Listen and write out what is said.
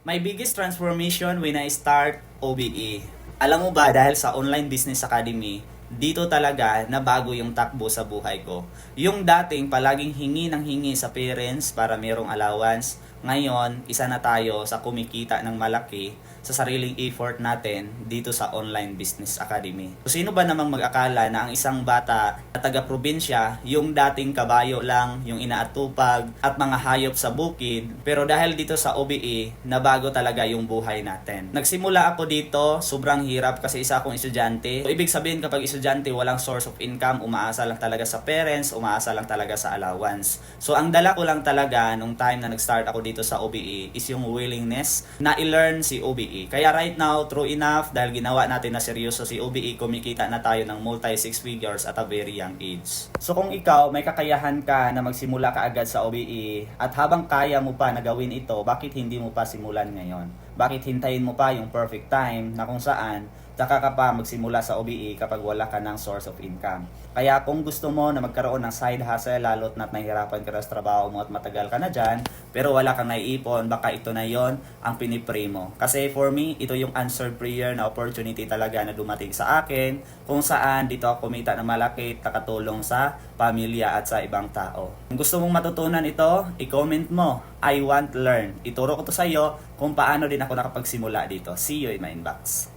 My biggest transformation when I start OBE. Alam mo ba, dahil sa Online Business Academy, dito talaga nabago yung takbo sa buhay ko. Yung dating palaging hingi ng hingi sa parents para merong allowance, ngayon isa na tayo sa kumikita ng malaki sa sariling effort natin dito sa Online Business Academy. So, sino ba namang mag-akala na ang isang bata na taga-probinsya, yung dating kabayo lang, yung inaatupag at mga hayop sa bukid, pero dahil dito sa OBE, nabago talaga yung buhay natin. Nagsimula ako dito, sobrang hirap kasi isa akong estudyante. So, ibig sabihin kapag estudyante, walang source of income, umaasa lang talaga sa parents, umaasa lang talaga sa allowance. So, ang dala ko lang talaga nung time na nag-start ako dito sa OBE is yung willingness na i-learn si OBE. Kaya right now, true enough, dahil ginawa natin na seryoso si OBE, kumikita na tayo ng multi 6 figures at a very young age. So kung ikaw may kakayahan ka na magsimula ka agad sa OBE at habang kaya mo pa na gawin ito, bakit hindi mo pa simulan ngayon? Bakit hintayin mo pa yung perfect time na kung saan saka ka pa magsimula sa OBE kapag wala ka ng source of income? Kaya kung gusto mo na magkaroon ng side hustle, lalo't na't nahihirapan ka sa trabaho mo at matagal ka na dyan, pero wala kang naiipon, baka ito na yon ang pinipray mo. Kasi for me, ito yung answered prayer na opportunity talaga na dumating sa akin, kung saan dito ako kumita ng malaki, nakatulong sa pamilya at sa ibang tao. Kung gusto mong matutunan ito, i-comment mo, I want to learn. Ituro ko to sa iyo kung paano din ako nakapagsimula dito. See you in my inbox.